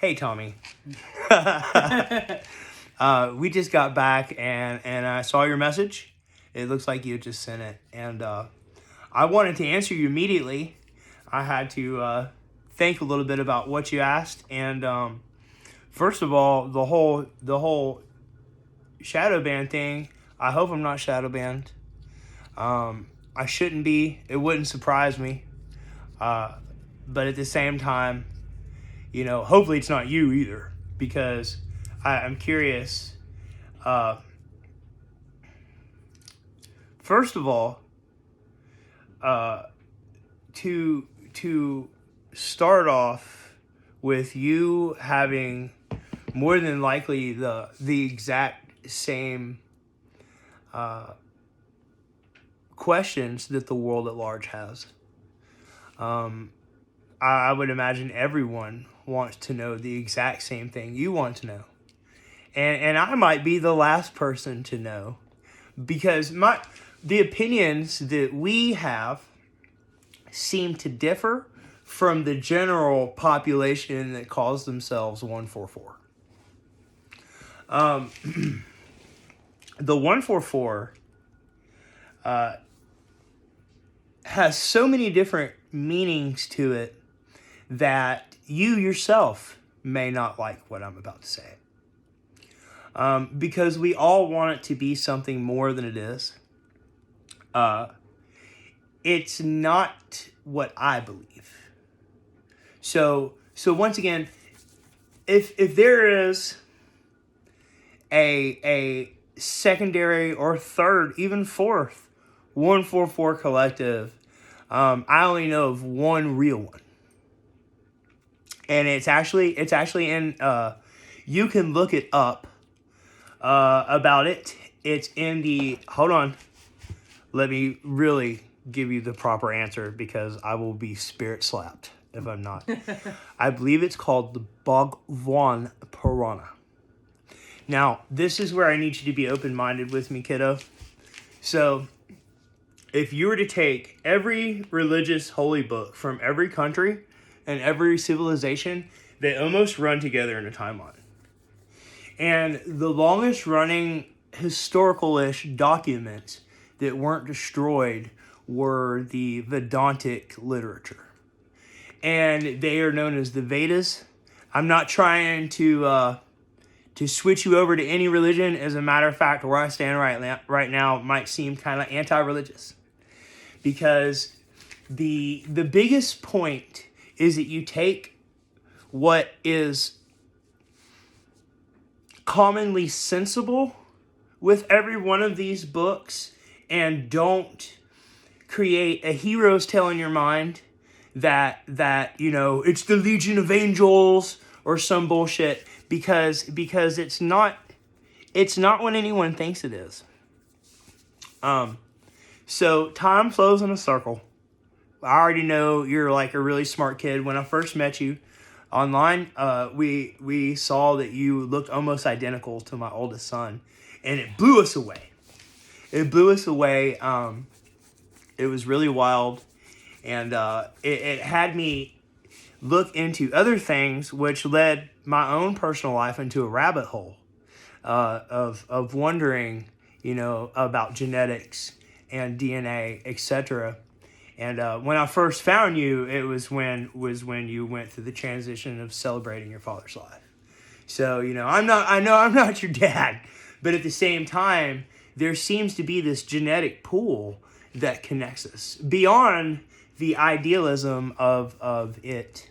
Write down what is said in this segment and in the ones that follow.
Hey, Tommy. We just got back and I saw your message. It looks like you just sent it. And I wanted to answer you immediately. I had to think a little bit about what you asked. And first of all, the whole shadow ban thing, I hope I'm not shadow banned. I shouldn't be. It wouldn't surprise me. But at the same time, you know, hopefully it's not you either, because I'm curious. First of all, to start off with you having more than likely the exact same questions that the world at large has. I would imagine everyone wants to know the exact same thing you want to know. And I might be the last person to know, because the opinions that we have seem to differ from the general population that calls themselves 144. The 144 has so many different meanings to it that you yourself may not like what I'm about to say. Because we all want it to be something more than it is. It's not what I believe. So once again, if there is a secondary or third, even fourth 144 collective, I only know of one real one. And it's actually in, you can look it up about it. It's in the, hold on, let me really give you the proper answer, because I will be spirit slapped if I'm not. I believe it's called the Bhagwan Purana. Now, this is where I need you to be open-minded with me, kiddo. So, if you were to take every religious holy book from every country and every civilization, they almost run together in a timeline. And the longest running historical-ish documents that weren't destroyed were the Vedantic literature. And they are known as the Vedas. I'm not trying to switch you over to any religion. As a matter of fact, where I stand right now might seem kind of anti-religious. Because the biggest point is that you take what is commonly sensible with every one of these books and don't create a hero's tale in your mind that you know, it's the Legion of Angels or some bullshit, because it's not what anyone thinks it is. So time flows in a circle. I already know you're like a really smart kid. When I first met you online, we saw that you looked almost identical to my oldest son, and it blew us away. It was really wild, and it had me look into other things, which led my own personal life into a rabbit hole of wondering, you know, about genetics and DNA, etc. And when I first found you, it was when you went through the transition of celebrating your father's life. So, you know, I know I'm not your dad, but at the same time, there seems to be this genetic pool that connects us beyond the idealism of it.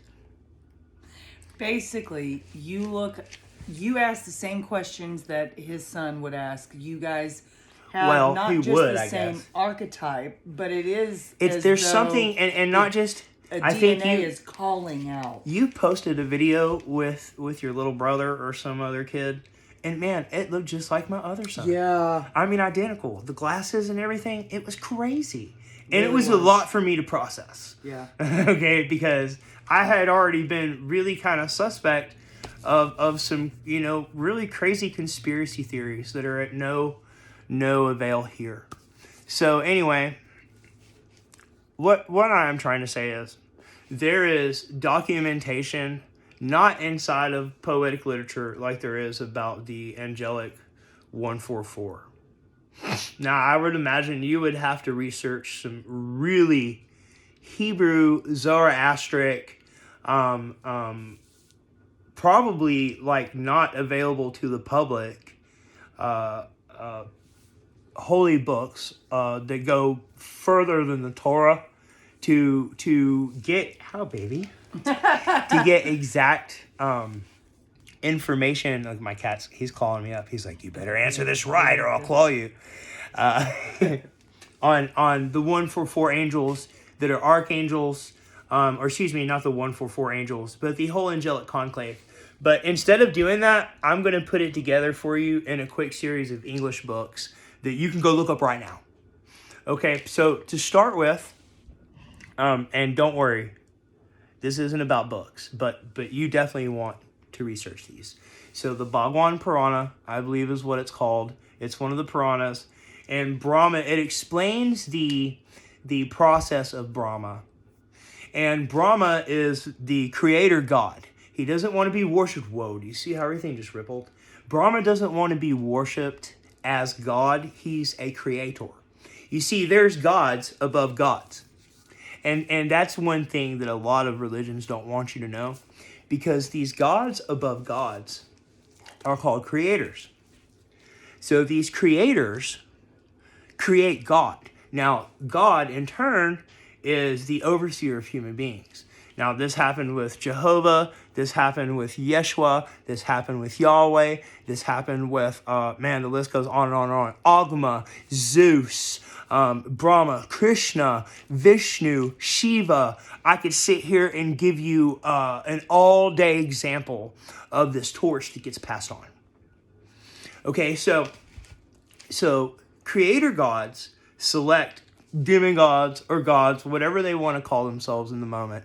Basically, you ask the same questions that his son would ask. You guys have not just the same archetype, but There's something, and not just, I think DNA is calling out. You posted a video with your little brother or some other kid, and man, it looked just like my other son. Yeah. I mean, identical. The glasses and everything, it was crazy. And it was a lot for me to process. Yeah. Okay, because I had already been really kind of suspect of some, you know, really crazy conspiracy theories that are at no avail here. So anyway, what I am trying to say is there is documentation not inside of poetic literature like there is about the angelic 144. Now, I would imagine you would have to research some really Hebrew, Zoroastric, probably like not available to the public, holy books that go further than the Torah to get to get exact information. Like my cat's, he's calling me up. He's like, "You better answer this right, or I'll claw you." On the 144 angels that are archangels, or excuse me, not the 144 angels, but the whole angelic conclave. But instead of doing that, I'm going to put it together for you in a quick series of English books that you can go look up right now. Okay, so to start with, and don't worry, this isn't about books, but you definitely want to research these. So the Bhagwan Purana, I believe is what it's called. It's one of the Puranas. And Brahma, it explains the process of Brahma. And Brahma is the creator god. He doesn't want to be worshipped. Whoa, do you see how everything just rippled? Brahma doesn't want to be worshipped as God. He's a creator. You see, there's gods above gods. And that's one thing that a lot of religions don't want you to know. Because these gods above gods are called creators. So these creators create God. Now, God, in turn, is the overseer of human beings. Now, this happened with Jehovah. This happened with Yeshua. This happened with Yahweh. This happened with, the list goes on and on and on. Agma, Zeus, Brahma, Krishna, Vishnu, Shiva. I could sit here and give you an all-day example of this torch that gets passed on. Okay, so creator gods select demigods or gods, whatever they want to call themselves in the moment,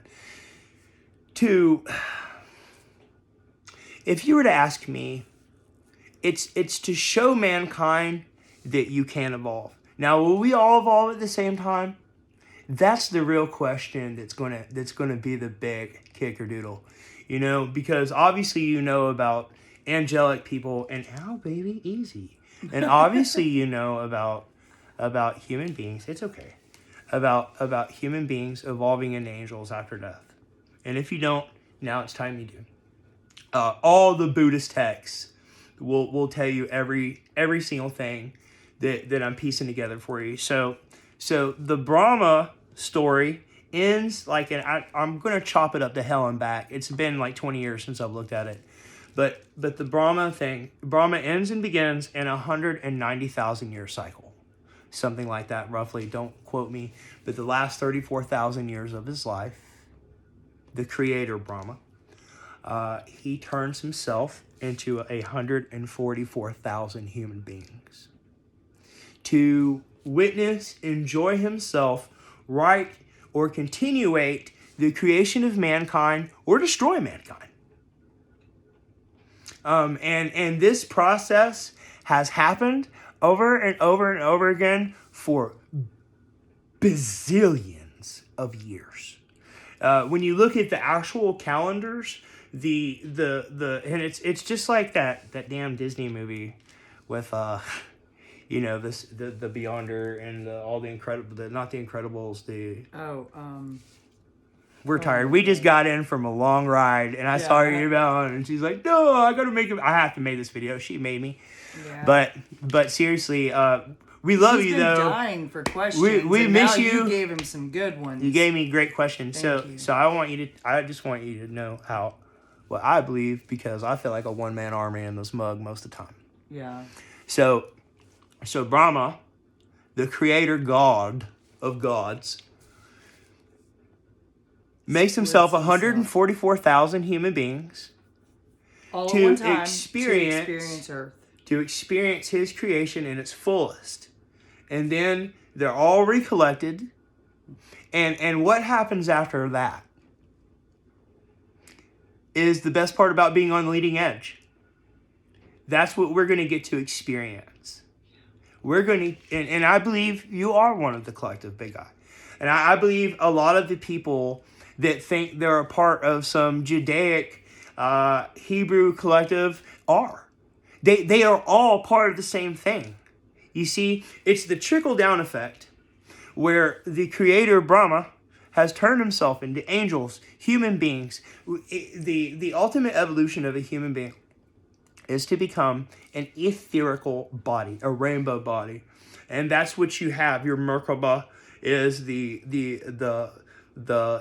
if you were to ask me, it's to show mankind that you can evolve. Now, will we all evolve at the same time? That's the real question that's gonna be the big kicker doodle. Because obviously you know about angelic people and easy. And obviously you know about human beings. It's okay. About human beings evolving into angels after death. And if you don't, now it's time you do. All the Buddhist texts will tell you every single thing that I'm piecing together for you. So the Brahma story ends like, and I'm going to chop it up to hell and back. It's been like 20 years since I've looked at it. But the Brahma ends and begins in 190,000 year cycle. Something like that, roughly. Don't quote me. But the last 34,000 years of his life, the creator Brahma, he turns himself into 144,000 human beings to witness, enjoy himself, write, or continuate the creation of mankind or destroy mankind. And this process has happened over and over and over again for bazillions of years. When you look at the actual calendars, and it's just like that damn Disney movie with the Beyonder and all the Incredibles, not the Incredibles, we're tired. We just got in from a long ride, and I saw her about, and she's like, "No, I gotta make it. I have to make this video." She made me, but seriously, we love you though. He's been dying for questions. We miss you. You gave him some good ones. You gave me great questions. Thank you. So I just want you to know what I believe, because I feel like a one-man army in this mug most of the time. Yeah. So Brahma, the creator god of gods, makes himself 144,000 human beings all to at one time experience Earth. To experience his creation in its fullest. And then they're all recollected. And what happens after that is the best part about being on the leading edge. That's what we're going to get to experience. We're going to, and I believe you are one of the collective big I. And I believe a lot of the people that think they're a part of some Judaic Hebrew Collective are. They are all part of the same thing. You see, it's the trickle-down effect where the creator Brahma has turned himself into angels, human beings. The ultimate evolution of a human being is to become an etherical body, a rainbow body. And that's what you have. Your Merkaba is the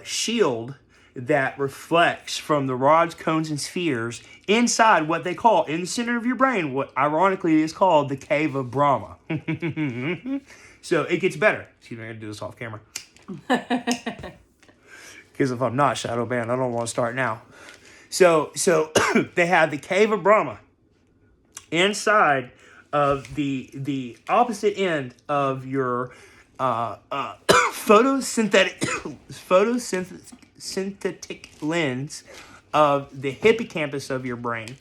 shield that reflects from the rods, cones, and spheres inside what they call, in the center of your brain, what ironically is called the cave of Brahma. So it gets better. Excuse me, I gotta do this off camera. Because if I'm not shadow banned, I don't want to start now. So they have the cave of Brahma inside of the opposite end of your photosynthetic lens of the hippocampus of your brain.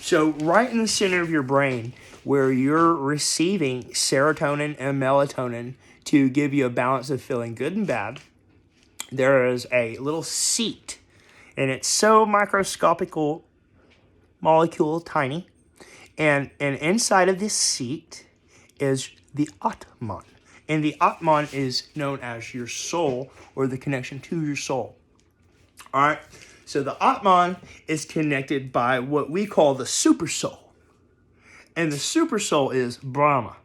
So right in the center of your brain, where you're receiving serotonin and melatonin to give you a balance of feeling good and bad, there is a little seat, and it's so microscopical molecule tiny, and inside of this seat is the Atman. And the Atman is known as your soul, or the connection to your soul. All right, so the Atman is connected by what we call the super soul. And the super soul is Brahma.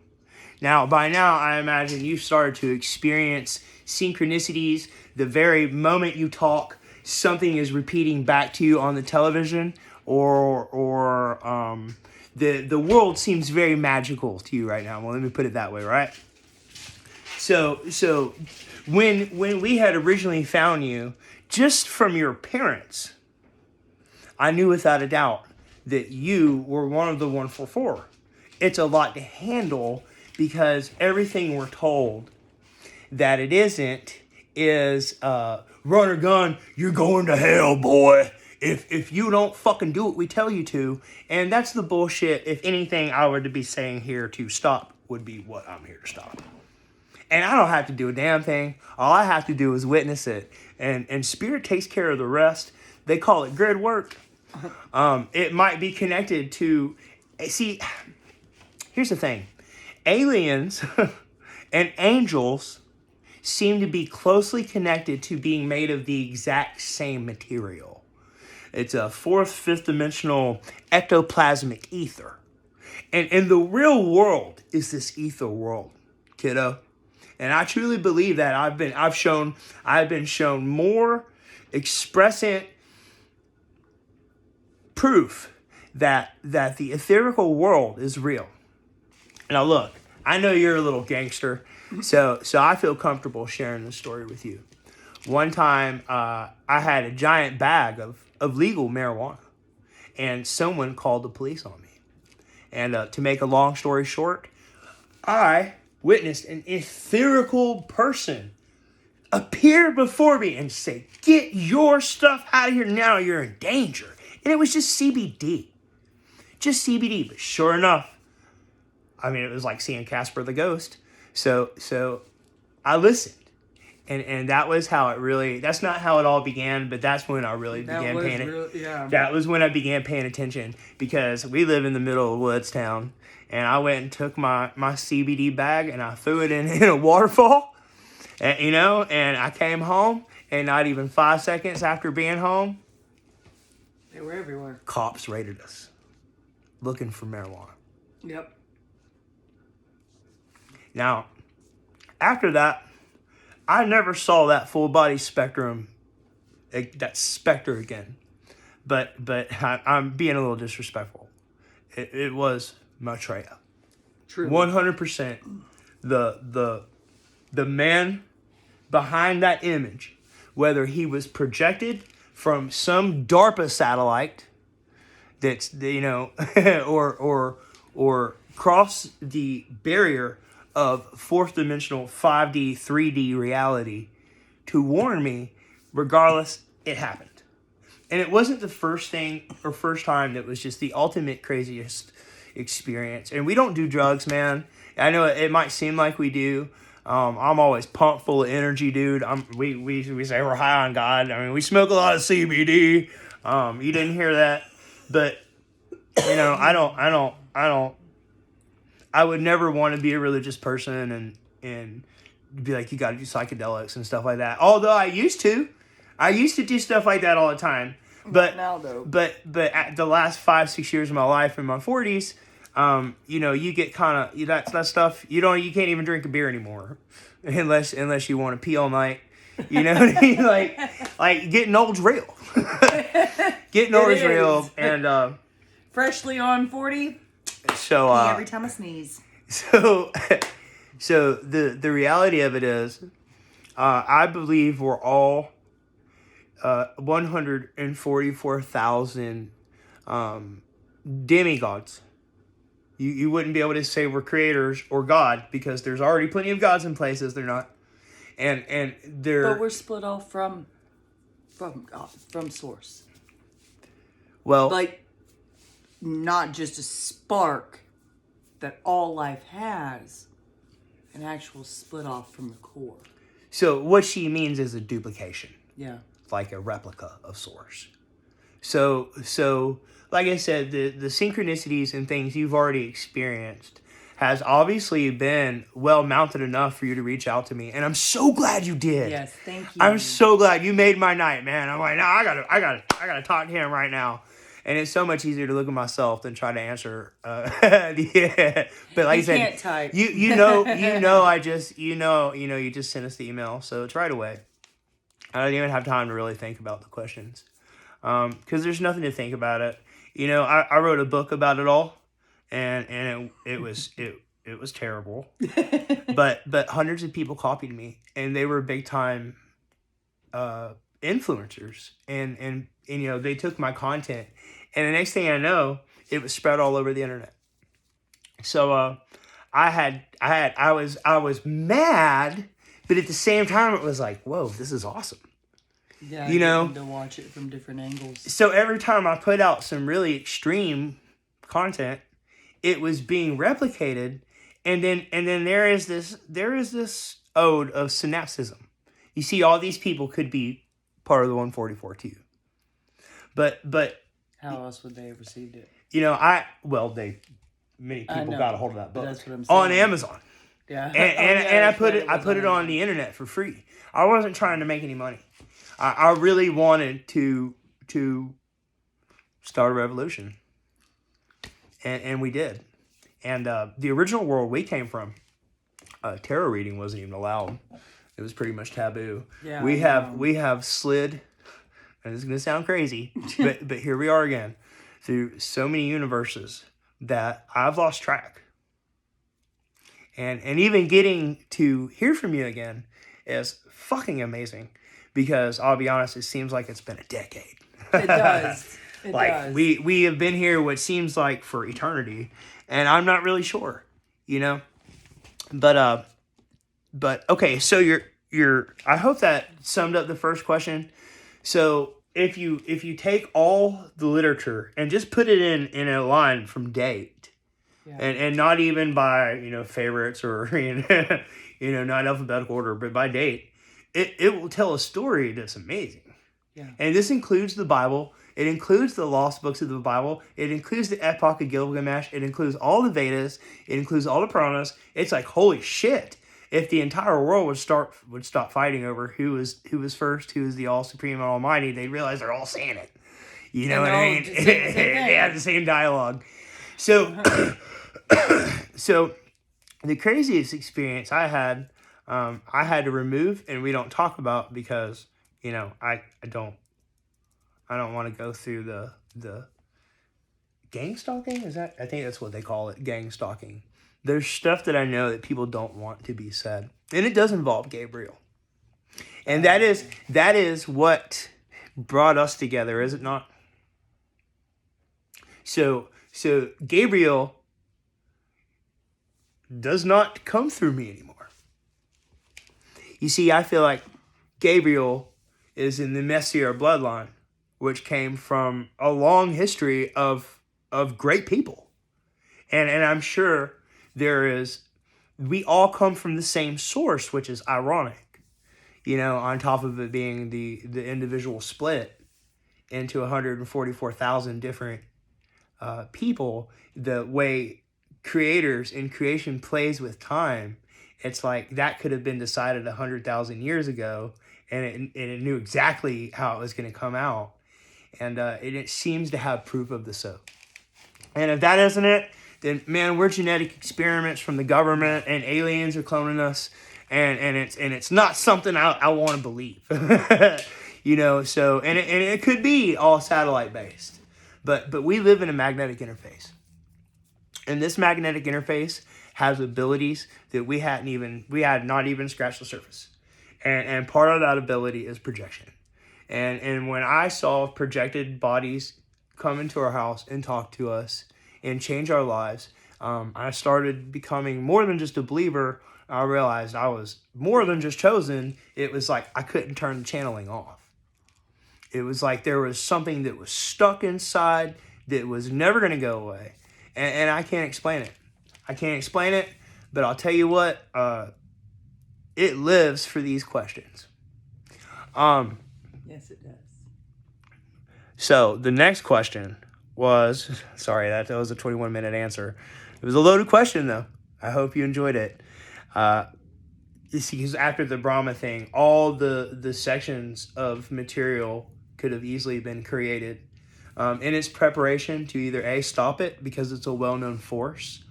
Now, by now, I imagine you've started to experience synchronicities. The very moment you talk, something is repeating back to you on the television, or the world seems very magical to you right now. Well, let me put it that way, right? So when we had originally found you, just from your appearance, I knew without a doubt that you were one of the 144. It's a lot to handle because everything we're told that it isn't is run or gun, you're going to hell, boy. If you don't fucking do what we tell you to. And that's the bullshit. If anything I were to be saying here to stop would be what I'm here to stop. And I don't have to do a damn thing. All I have to do is witness it. And Spirit takes care of the rest. They call it grid work. It might be connected to... See, here's the thing. Aliens and angels seem to be closely connected to being made of the exact same material. It's a fourth, fifth dimensional ectoplasmic ether. And the real world is this ether world, kiddo. And I truly believe that I've been shown more expressant proof that the etherical world is real. Now look, I know you're a little gangster, so I feel comfortable sharing this story with you. One time, I had a giant bag of legal marijuana, and someone called the police on me. And to make a long story short, I witnessed an etherical person appear before me and say, "Get your stuff out of here now, you're in danger." And it was just CBD. Just CBD, but sure enough, I mean, it was like seeing Casper the Ghost. So I listened. And that was how it really, that's not how it all began, but that's when I really began paying attention. That was when I began paying attention, because we live in the middle of Woodstown. And I went and took my CBD bag and I threw it in a waterfall, and I came home, and not even 5 seconds after being home, they were everywhere. Cops raided us looking for marijuana. Yep. Now, after that, I never saw that full body spectrum, that specter again. But I'm being a little disrespectful. It was Maitreya. True. 100%. The man behind that image, whether he was projected from some DARPA satellite that's, or cross the barrier of fourth dimensional 5D, 3D reality to warn me, regardless, it happened. And it wasn't the first time that was just the ultimate craziest experience. And we don't do drugs, man. I know it might seem like we do. I'm always pumped full of energy, dude. We say we're high on God. I mean, we smoke a lot of CBD. You didn't hear that, but you know, I would never want to be a religious person and be like, you got to do psychedelics and stuff like that. Although I used to do stuff like that all the time. But now, though. But at the last 5-6 years of my life, in my 40s, you know, you get kind of that stuff. You can't even drink a beer anymore, unless you want to pee all night. You know what I mean? Like getting old's real. Getting old is real, and freshly on 40. So every time I sneeze. So the reality of it is, I believe we're all 144,000 demigods. You wouldn't be able to say we're creators or God, because there's already plenty of gods in places. They're not, and they're. But we're split off from God, from source. Well, like, not just a spark that all life has, an actual split off from the core. So what she means is a duplication. Yeah. Like a replica of source. So like I said, the synchronicities and things you've already experienced has obviously been well mounted enough for you to reach out to me, and I'm so glad you did. Yes, thank you. I'm so glad you made my night, man. I'm like, no, I gotta talk to him right now. And it's so much easier to look at myself than try to answer. Yeah, but like I said, can't type. you just sent us the email, so it's right away. I don't even have time to really think about the questions, because there's nothing to think about it. You know, I wrote a book about it all, and it was terrible, but hundreds of people copied me, and they were big time influencers, and you know, they took my content, and the next thing I know, it was spread all over the internet. So I was mad. But at the same time, it was like, whoa, this is awesome. Yeah, you know, to watch it from different angles. So every time I put out some really extreme content, it was being replicated, and then there is this ode of synapsism. You see, all these people could be part of the 144 too. But how else would they have received it? You know, many people got a hold of that book. That's what I'm saying. On Amazon. Yeah. And I put it on the internet for free. I wasn't trying to make any money. I really wanted to start a revolution. And we did. And the original world we came from, tarot reading wasn't even allowed. It was pretty much taboo. Yeah, we have slid, and it's gonna sound crazy, but here we are again, through so many universes that I've lost track. And even getting to hear from you again is fucking amazing, because I'll be honest, it seems like it's been a decade. It does. It does. We have been here what seems like for eternity, and I'm not really sure, you know. But okay, so you're I hope that summed up the first question. So if you take all the literature and just put it in a line from date. Yeah. And not even by, you know, favorites or, you know, not alphabetical order, but by date, it will tell a story that's amazing. Yeah. And this includes the Bible. It includes the lost books of the Bible. It includes the Epoch of Gilgamesh. It includes all the Vedas. It includes all the Puranas. It's like, holy shit. If the entire world would stop fighting over who was first, who is the all supreme and almighty, they'd realize they're all saying it. You know what I mean? They have the same dialogue. So so the craziest experience I had to remove, and we don't talk about, because, you know, I don't want to go through the gang stalking. I think that's what they call it, gang stalking. There's stuff that I know that people don't want to be said, and it does involve Gabriel, and that is what brought us together, is it not? So Gabriel does not come through me anymore. You see, I feel like Gabriel is in the Messier bloodline, which came from a long history of great people. And I'm sure we all come from the same source, which is ironic, you know, on top of it being the individual split. into 144,000 different people, the way creators and creation plays with time, it's like that could have been decided 100,000 years ago, and it knew exactly how it was going to come out, and it seems to have proof of the so. And if that isn't it, then man, we're genetic experiments from the government, and aliens are cloning us, and it's not something I want to believe, you know. So and it could be all satellite based, but we live in a magnetic interface, and this magnetic interface has abilities that we had not even scratched the surface, and part of that ability is projection, and when I saw projected bodies come into our house and talk to us and change our lives, I started becoming more than just a believer. I realized I was more than just chosen. It was like I couldn't turn the channeling off. It was like there was something that was stuck inside that was never going to go away. And I can't explain it. I can't explain it, but I'll tell you what, it lives for these questions. Yes, it does. So the next question was, sorry, that was a 21-minute answer. It was a loaded question, though. I hope you enjoyed it. You see, because after the Brahma thing, all the sections of material could have easily been created in its preparation to either A, stop it because it's a well-known force.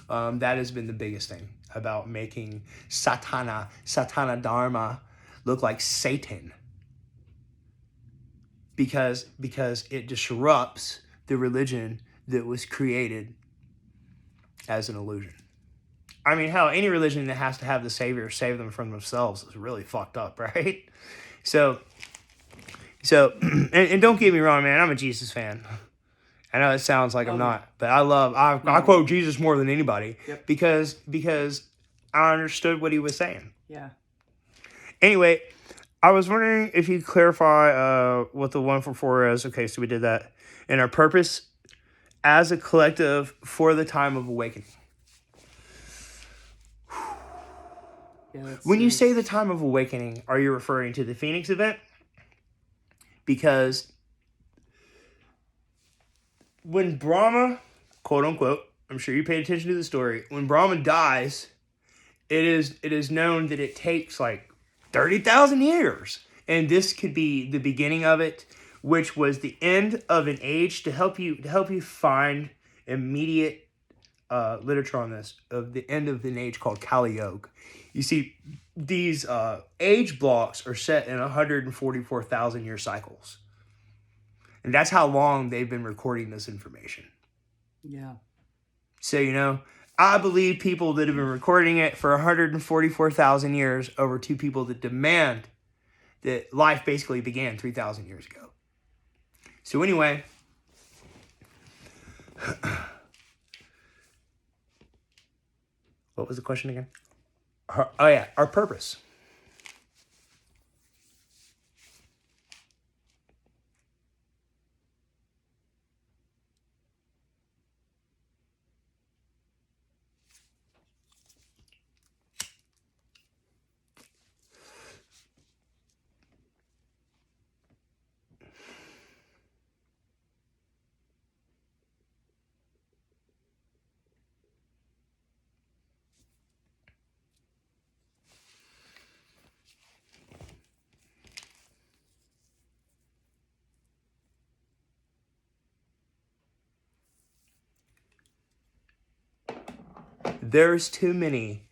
That has been the biggest thing about making Satana Dharma look like Satan. Because it disrupts the religion that was created as an illusion. I mean, hell, any religion that has to have the savior save them from themselves is really fucked up, right? So, and don't get me wrong, man, I'm a Jesus fan. I know it sounds like I'm not, but I quote Jesus more than anybody. Yep. because I understood what he was saying. Yeah. Anyway, I was wondering if you could clarify what the 144 is. Okay, so we did that. And our purpose as a collective for the time of awakening. Yeah, when you say the time of awakening, are you referring to the Phoenix event? Because when Brahma, quote unquote, I'm sure you paid attention to the story, when Brahma dies, it is known that it takes like 30,000 years. And this could be the beginning of it, which was the end of an age. To help you find immediate literature on this, of the end of an age called Kali Yuga. You see, these age blocks are set in 144,000 year cycles. And that's how long they've been recording this information. Yeah. So, you know, I believe people that have been recording it for 144,000 years over two people that demand that life basically began 3,000 years ago. So anyway, what was the question again? Our purpose. There's too many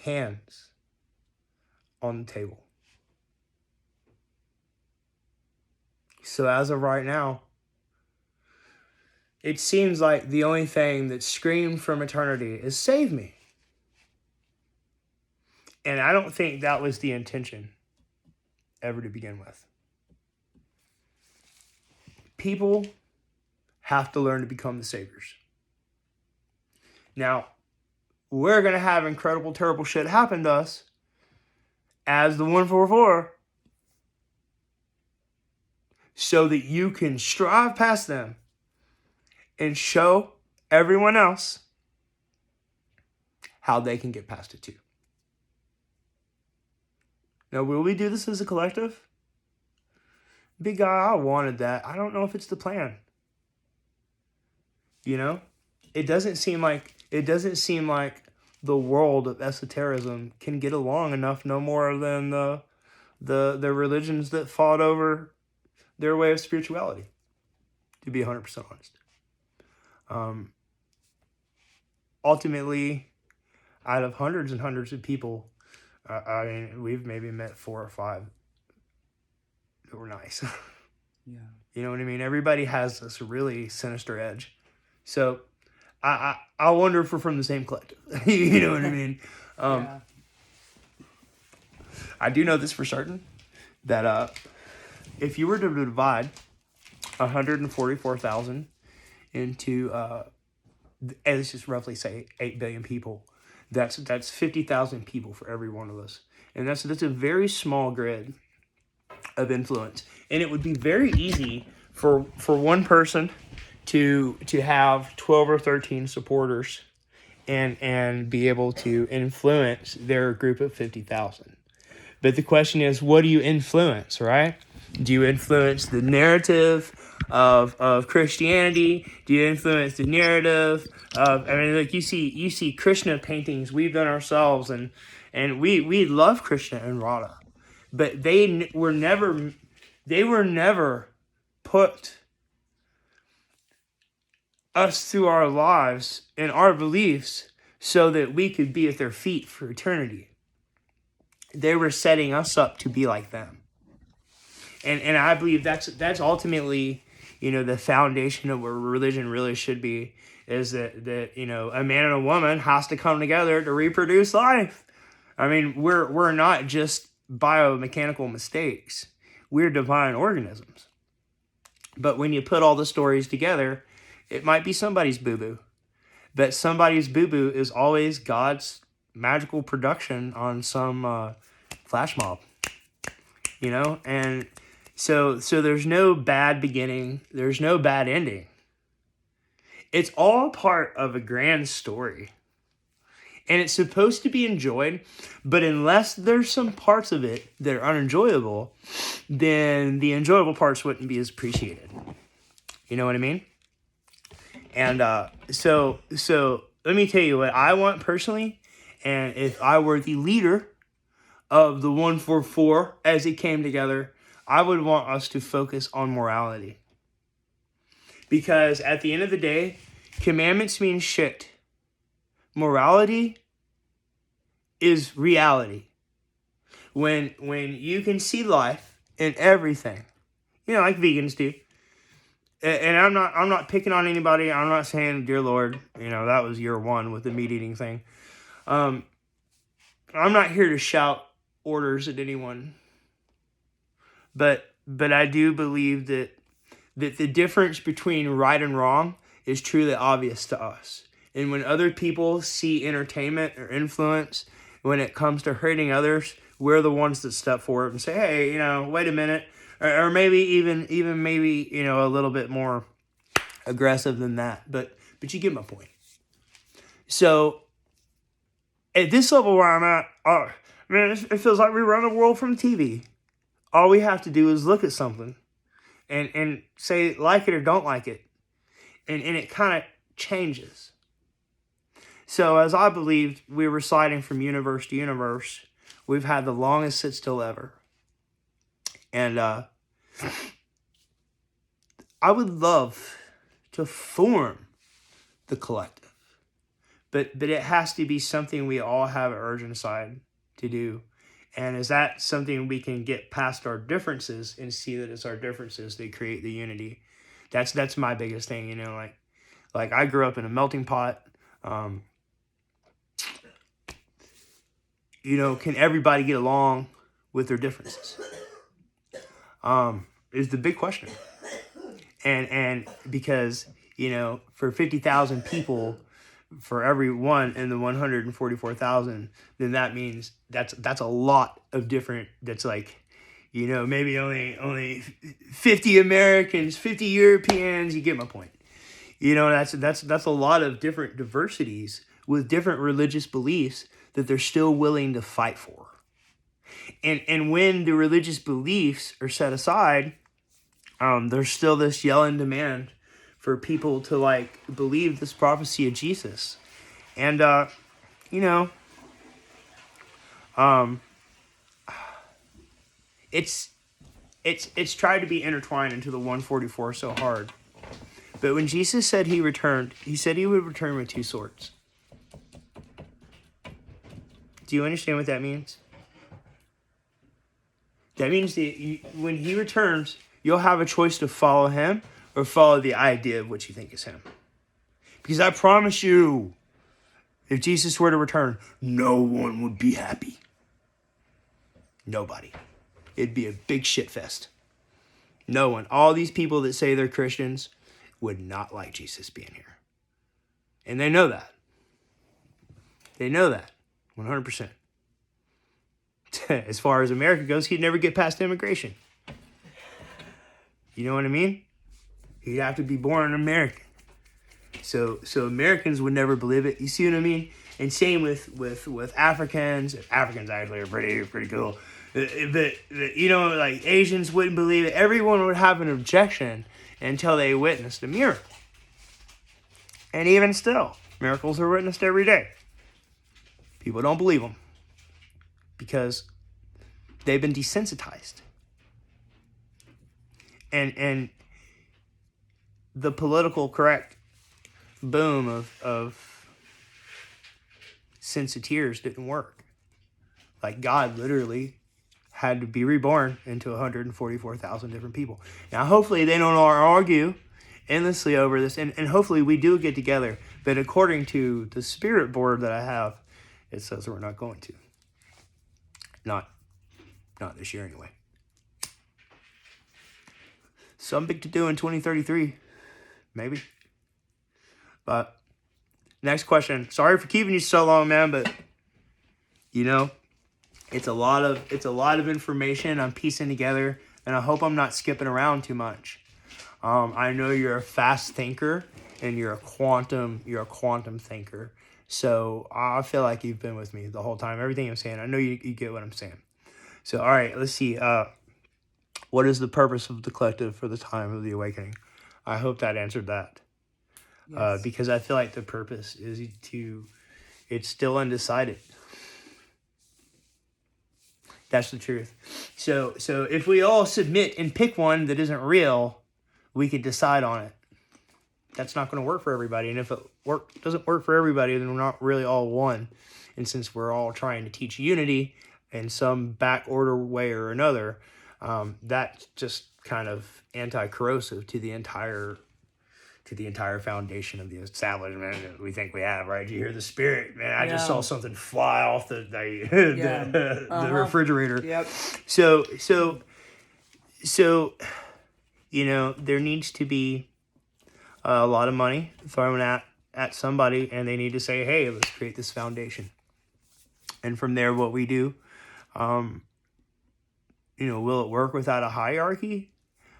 hands on the table. So as of right now, it seems like the only thing that screamed from eternity is save me. And I don't think that was the intention ever to begin with. People have to learn to become the saviors. Now, we're going to have incredible, terrible shit happen to us as the 144 so that you can strive past them and show everyone else how they can get past it too. Now, will we do this as a collective? big guy, I wanted that. I don't know if it's the plan. You know, it doesn't seem like the world of esotericism can get along enough no more than the religions that fought over their way of spirituality, to be 100% honest. Ultimately, out of hundreds and hundreds of people, I mean, we've maybe met 4 or 5 that were nice. Yeah. You know what I mean? Everybody has this really sinister edge. So I wonder if we're from the same collective. You know what I mean? Yeah. I do know this for certain, that if you were to divide 144,000 into, let's just roughly say 8 billion people, that's 50,000 people for every one of us. And that's a very small grid of influence. And it would be very easy for one person to have 12 or 13 supporters and be able to influence their group of 50,000. But the question is, what do you influence, right? Do you influence the narrative of Christianity? Do you influence the narrative of, I mean, like you see Krishna paintings we've done ourselves, and we love Krishna and Radha, but they were never put us through our lives and our beliefs so that we could be at their feet for eternity. They were setting us up to be like them. And I believe that's ultimately, the foundation of where religion really should be, is that a man and a woman has to come together to reproduce life. I mean, we're not just biomechanical mistakes. We're divine organisms. But when you put all the stories together, it might be somebody's boo-boo. But somebody's boo-boo is always God's magical production on some flash mob. And so there's no bad beginning. There's no bad ending. It's all part of a grand story. And it's supposed to be enjoyed, but unless there's some parts of it that are unenjoyable, then the enjoyable parts wouldn't be as appreciated. You know what I mean? And so let me tell you what I want personally, and if I were the leader of the 144 as it came together, I would want us to focus on morality. Because at the end of the day, commandments mean shit. Morality is reality. When you can see life in everything, like vegans do. And I'm not picking on anybody. I'm not saying, dear Lord, that was year 1 with the meat eating thing. I'm not here to shout orders at anyone. But I do believe that the difference between right and wrong is truly obvious to us. And when other people see entertainment or influence, when it comes to hurting others, we're the ones that step forward and say, hey, wait a minute. Or maybe even a little bit more aggressive than that. But you get my point. So at this level where I'm at, it feels like we run the world from TV. All we have to do is look at something and say like it or don't like it. And it kind of changes. So as I believed, we were sliding from universe to universe. We've had the longest sit still ever. And I would love to form the collective. But it has to be something we all have an urge inside to do. And is that something we can get past our differences and see that it's our differences that create the unity? That's my biggest thing, like I grew up in a melting pot. Can everybody get along with their differences? Is the big question. And because, for 50,000 people, for every one in the 144,000, then that means that's a lot of different, that's like, maybe only 50 Americans, 50 Europeans, you get my point. That's a lot of different diversities with different religious beliefs that they're still willing to fight for. And when the religious beliefs are set aside, there's still this yelling demand for people to like believe this prophecy of Jesus. And you know, it's tried to be intertwined into the 144 so hard. But when Jesus said he returned, he said he would return with two swords. Do you understand what that means? That means that when he returns, you'll have a choice to follow him or follow the idea of what you think is him. Because I promise you, if Jesus were to return, no one would be happy. Nobody. It'd be a big shit fest. No one. All these people that say they're Christians would not like Jesus being here. And they know that. They know that. 100%. As far as America goes, he'd never get past immigration. You know what I mean? He'd have to be born an American. So Americans would never believe it. You see what I mean? And same with Africans. Africans actually are pretty cool. But you know, like Asians wouldn't believe it. Everyone would have an objection until they witnessed a miracle. And even still, miracles are witnessed every day. People don't believe them because they've been desensitized. And the political correct boom of sensiteers didn't work. Like God literally had to be reborn into 144,000 different people. Now, hopefully they don't argue endlessly over this, and hopefully we do get together. But according to the spirit board that I have, it says we're not going to. Not this year anyway. Something to do in 2033, maybe. But next question. Sorry for keeping you so long, man, but you know, it's a lot of information I'm piecing together, and I hope I'm not skipping around too much. I know you're a fast thinker and you're a quantum thinker. So I feel like you've been with me the whole time. Everything I'm saying, I know you get what I'm saying. So all right, let's see. What is the purpose of the collective for the time of the awakening? I hope that answered that. Yes. Because I feel like the purpose is it's still undecided. That's the truth. So if we all submit and pick one that isn't real, we could decide on it. That's not going to work for everybody. And if it doesn't work for everybody, then we're not really all one. And since we're all trying to teach unity in some back order way or another, that's just kind of anti-corrosive to the entire foundation of the establishment that we think we have, right? You hear the spirit, man. I just saw something fly off the refrigerator. Yep. So, you know, there needs to be a lot of money thrown at somebody, and they need to say, hey, let's create this foundation. And from there, what we do, you know, will it work without a hierarchy?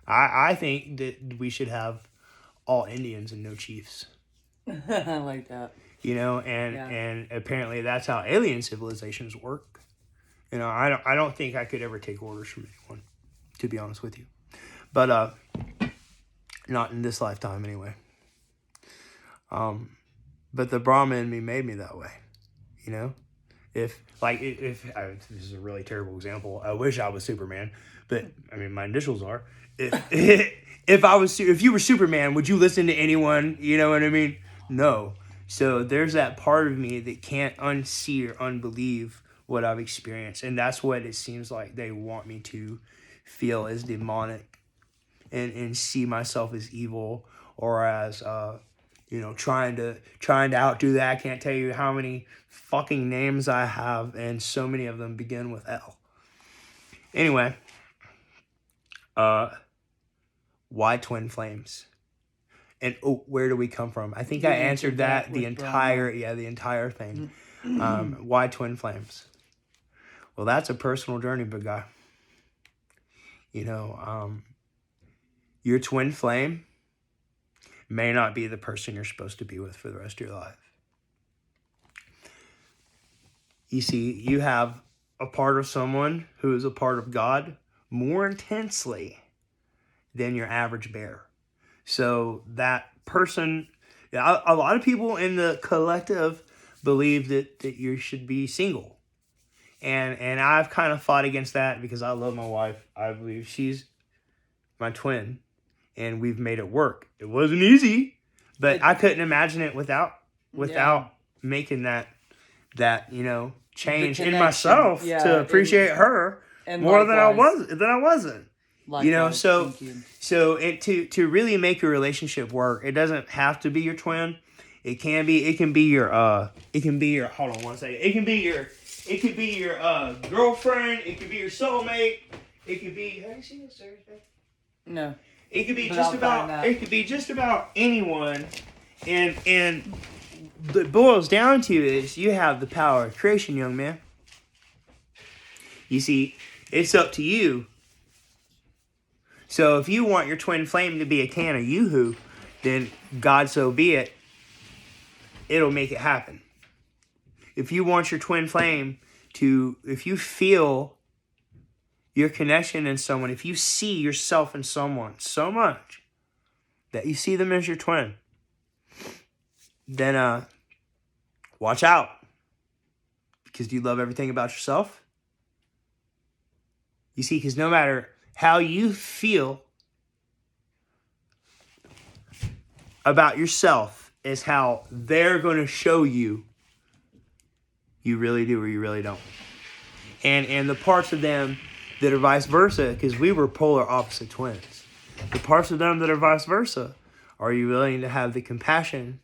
I think that we should have all Indians and no chiefs. I like that. You know, and apparently that's how alien civilizations work. You know, I don't think I could ever take orders from anyone, to be honest with you. But not in this lifetime anyway. But the Brahma in me made me that way. You know? If this is a really terrible example. I wish I was Superman, but I mean my initials are. If you were Superman, would you listen to anyone? You know what I mean? No. So there's that part of me that can't unsee or unbelieve what I've experienced, and that's what it seems like they want me to feel as demonic, and see myself as evil or as you know, trying to outdo that. I can't tell you how many fucking names I have, and so many of them begin with L. Anyway, why twin flames? And where do we come from? I think I answered that the entire thing. Why twin flames? Well, that's a personal journey, big guy. You know, your twin flame may not be the person you're supposed to be with for the rest of your life. You see, you have a part of someone who is a part of God more intensely than your average bear. So that person, a lot of people in the collective believe that you should be single. And I've kind of fought against that because I love my wife. I believe she's my twin, and we've made it work. It wasn't easy, but I couldn't imagine it without making that change in myself to appreciate her more than I wasn't. Likewise, so to really make your relationship work, it doesn't have to be your twin. It can be your hold on one second. It could be your girlfriend, it could be your soulmate, it could be, have you seen this Thursday? No. It could be just about anyone, and what boils down to is you have the power of creation, young man. You see, it's up to you. So if you want your twin flame to be a can of Yoo-hoo, then God so be it. It'll make it happen. If you want your twin flame if you feel your connection in someone, if you see yourself in someone so much that you see them as your twin, then watch out. Because do you love everything about yourself? You see, because no matter how you feel about yourself is how they're going to show you really do or you really don't. And the parts of them that are vice versa, because we were polar opposite twins. The parts of them that are vice versa, are you willing to have the compassion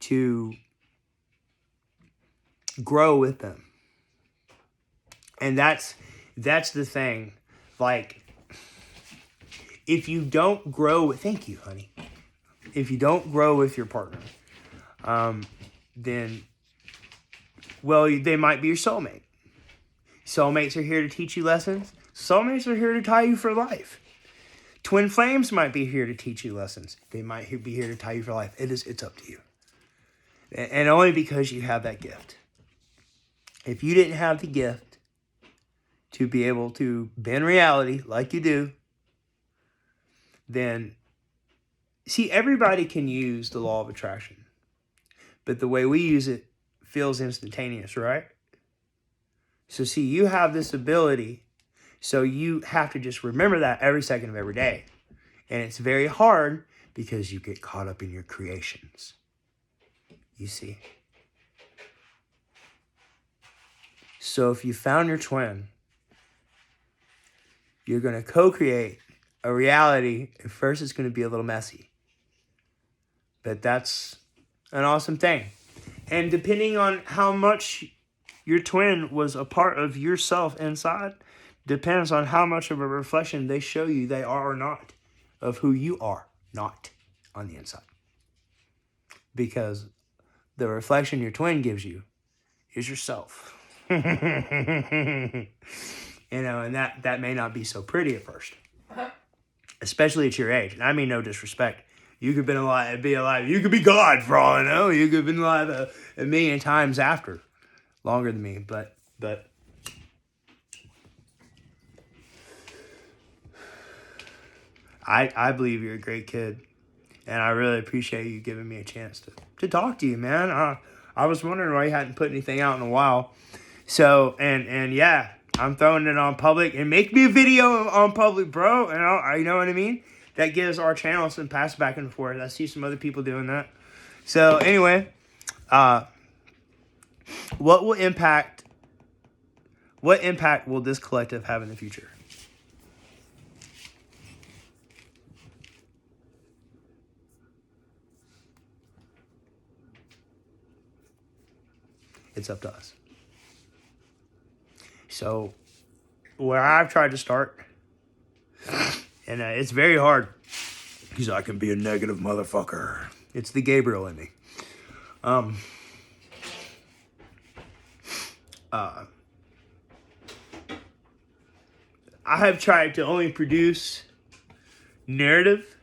to grow with them? And that's the thing. Like, if you don't grow thank you, honey. If you don't grow with your partner, then, well, they might be your soulmate. Soulmates are here to teach you lessons. Soulmates are here to tie you for life. Twin flames might be here to teach you lessons. They might be here to tie you for life. It's up to you. And only because you have that gift. If you didn't have the gift to be able to bend reality like you do, then, see, everybody can use the law of attraction. But the way we use it feels instantaneous, right? So, see, you have this ability, so you have to just remember that every second of every day. And it's very hard because you get caught up in your creations. You see? So if you found your twin, you're going to co-create a reality. At first, it's going to be a little messy. But that's an awesome thing. And depending on how much your twin was a part of yourself inside, depends on how much of a reflection they show you they are or not of who you are not on the inside. Because the reflection your twin gives you is yourself. And that may not be so pretty at first. Especially at your age. And I mean no disrespect. You could be alive. You could be God for all I know. You could have been alive a million times after. Longer than me, but I believe you're a great kid, and I really appreciate you giving me a chance to talk to you, man. I was wondering why you hadn't put anything out in a while. So and yeah, I'm throwing it on public, and make me a video on public, bro. And you know what I mean? That gives our channel some pass back and forth. I see some other people doing that. So anyway, what impact will this collective have in the future? It's up to us. So, where I've tried to start, and it's very hard, because I can be a negative motherfucker. It's the Gabriel in me. I have tried to only produce narrative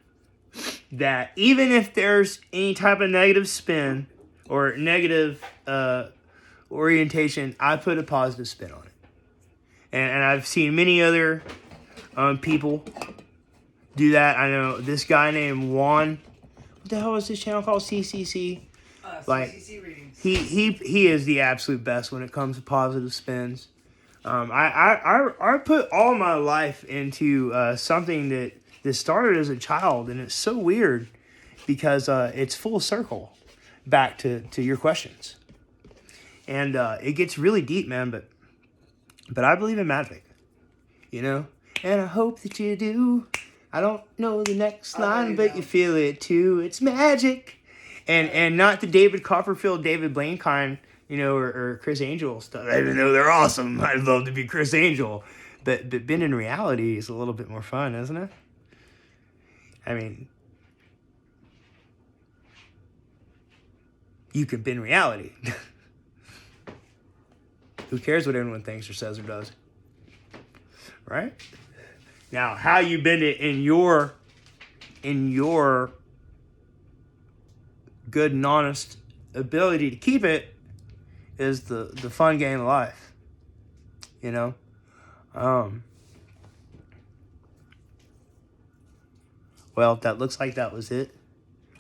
that even if there's any type of negative spin or negative orientation, I put a positive spin on it. And I've seen many other people do that. I know this guy named Juan. What the hell is this channel called? CCC. Like CCC readings. He is the absolute best when it comes to positive spins. I put all my life into something that started as a child, and it's so weird because it's full circle back to your questions, and it gets really deep, man. But I believe in magic, you know, and I hope that you do. I don't know the next line, but you feel it too. It's magic. And not the David Copperfield, David Blaine kind, you know, or Chris Angel stuff. Even though they're awesome, I'd love to be Chris Angel. But being in reality is a little bit more fun, isn't it? I mean, you can bend reality. Who cares what anyone thinks or says or does? Right? Now, how you bend it in your good and honest ability to keep it is the fun game of life, you know. Well, that looks like that was it.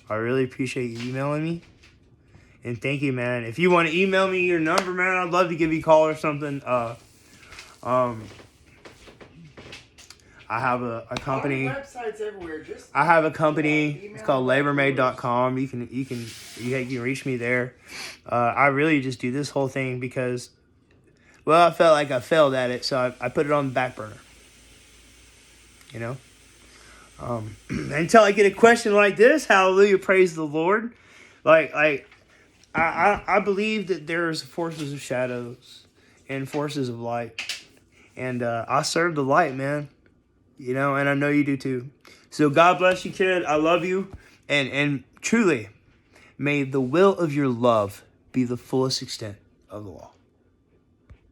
I really appreciate you emailing me, and thank you, man. If you want to email me your number, man, I'd love to give you a call or something. I have a company. Websites everywhere. I have a company. It's called labormade.com. You can reach me there. I really just do this whole thing because, well, I felt like I failed at it, so I put it on the back burner. You know, until I get a question like this, hallelujah, praise the Lord. Like I believe that there's forces of shadows and forces of light, and I serve the light, man. You know, and I know you do too. So God bless you, kid. I love you. And truly, may the will of your love be the fullest extent of the law.